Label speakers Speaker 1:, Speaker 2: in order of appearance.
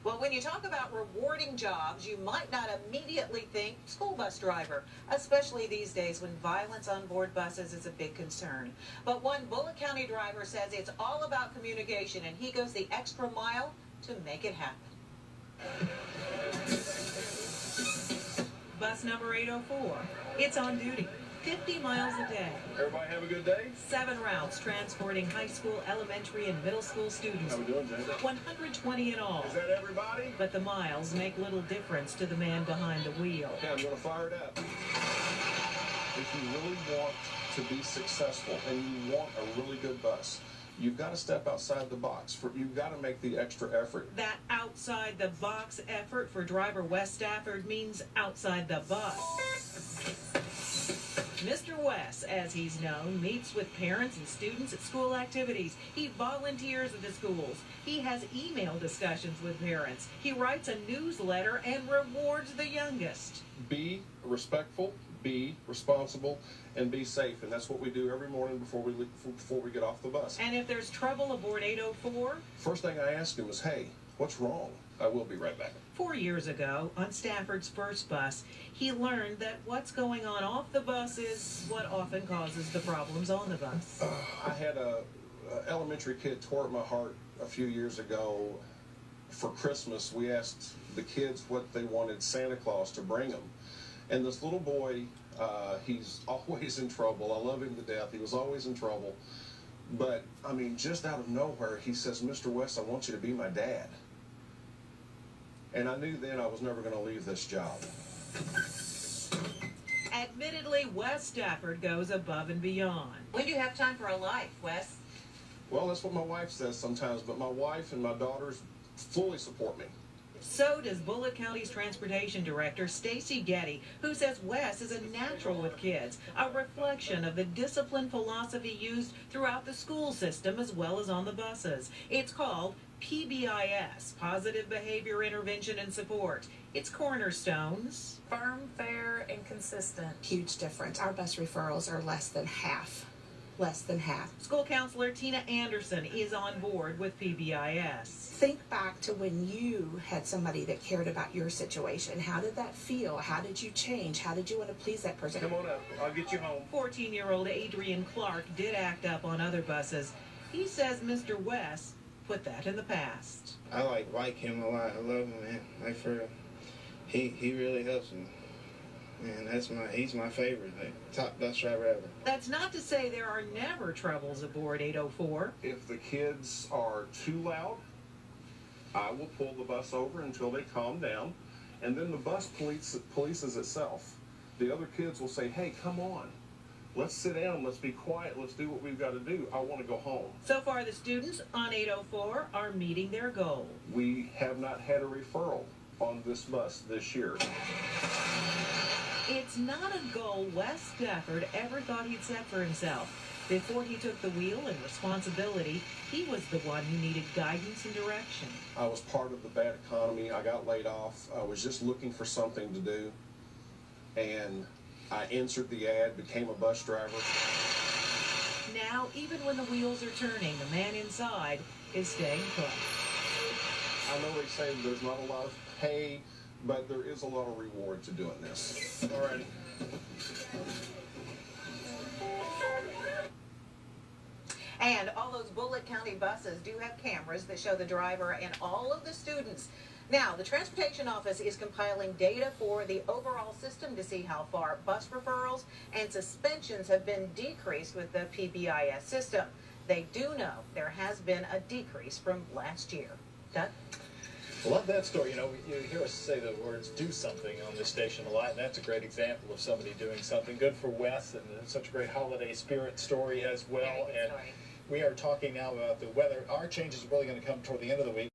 Speaker 1: Well, when you talk about rewarding jobs, you might not immediately think school bus driver, especially these days when violence on board buses is a big concern. But one Bullitt County driver says it's all about communication, and he goes the extra mile to make it happen. Bus number 804. It's on duty. 50 miles a day.
Speaker 2: Everybody have a good day?
Speaker 1: 7 routes transporting high school, elementary, and middle school students.
Speaker 2: How we doing, Jay?
Speaker 1: 120 in all.
Speaker 2: Is that everybody?
Speaker 1: But the miles make little difference to the man behind the wheel.
Speaker 2: Okay, I'm going to fire it up. If you really want to be successful and you want a really good bus, you've got to step outside the box. You've got to make the extra effort.
Speaker 1: That outside the box effort for driver Wes Stafford means outside the bus. Mr. Wes, as he's known, meets with parents and students at school activities. He volunteers at the schools. He has email discussions with parents. He writes a newsletter and rewards the youngest.
Speaker 2: Be respectful, be responsible, and be safe. And that's what we do every morning before we get off the bus.
Speaker 1: And if there's trouble aboard 804?
Speaker 2: First thing I ask him is, hey, what's wrong? I will be right back.
Speaker 1: 4 years ago, on Stafford's first bus, he learned that what's going on off the bus is what often causes the problems on the bus.
Speaker 2: I had a elementary kid tore at my heart a few years ago. For Christmas, we asked the kids what they wanted Santa Claus to bring them. And this little boy, he's always in trouble. I love him to death. He was always in trouble. But, I mean, just out of nowhere, he says, Mr. West, I want you to be my dad. And I knew then I was never going to leave this job.
Speaker 1: Admittedly, Wes Stafford goes above and beyond. When do you have time for a life, Wes?
Speaker 2: Well, that's what my wife says sometimes, but my wife and my daughters fully support me.
Speaker 1: So does Bullitt County's Transportation Director, Stacy Getty, who says Wes is a natural with kids, a reflection of the discipline philosophy used throughout the school system as well as on the buses. It's called PBIS, Positive Behavior Intervention and Support. Its cornerstones:
Speaker 3: firm, fair, and consistent.
Speaker 4: Huge difference. Our bus referrals are less than half. Less than half.
Speaker 1: School counselor Tina Anderson is on board with PBIS.
Speaker 4: Think back to when you had somebody that cared about your situation. How did that feel? How did you change? How did you want to please that person?
Speaker 2: Come on up. I'll get you home.
Speaker 1: 14-year-old Adrian Clark did act up on other buses. He says Mr. West put that in the past.
Speaker 5: I like him a lot. I love him, man. Like, for real. He really helps me. Man, he's my favorite, top bus driver ever.
Speaker 1: That's not to say there are never troubles aboard 804.
Speaker 2: If the kids are too loud, I will pull the bus over until they calm down, and then the bus polices itself. The other kids will say, hey, come on. Let's sit down, let's be quiet, let's do what we've got to do. I want to go home.
Speaker 1: So far, the students on 804 are meeting their goal.
Speaker 2: We have not had a referral on this bus this year.
Speaker 1: It's not a goal Wes Stafford ever thought he'd set for himself. Before he took the wheel and responsibility, he was the one who needed guidance and direction.
Speaker 2: I was part of the bad economy. I got laid off. I was just looking for something to do. And I answered the ad, became a bus driver.
Speaker 1: Now, even when the wheels are turning, the man inside is staying put.
Speaker 2: I know they say there's not a lot of pay, but there is a lot of reward to doing this. All righty.
Speaker 1: And all those Bullitt County buses do have cameras that show the driver and all of the students. Now, the Transportation Office is compiling data for the overall system to see how far bus referrals and suspensions have been decreased with the PBIS system. They do know there has been a decrease from last year. Doug?
Speaker 6: I love that story. You know, you hear us say the words "do something" on this station a lot, and that's a great example of somebody doing something good for Wes, and such a great holiday spirit story as well. And we are talking now about the weather. Our changes are really going to come toward the end of the week.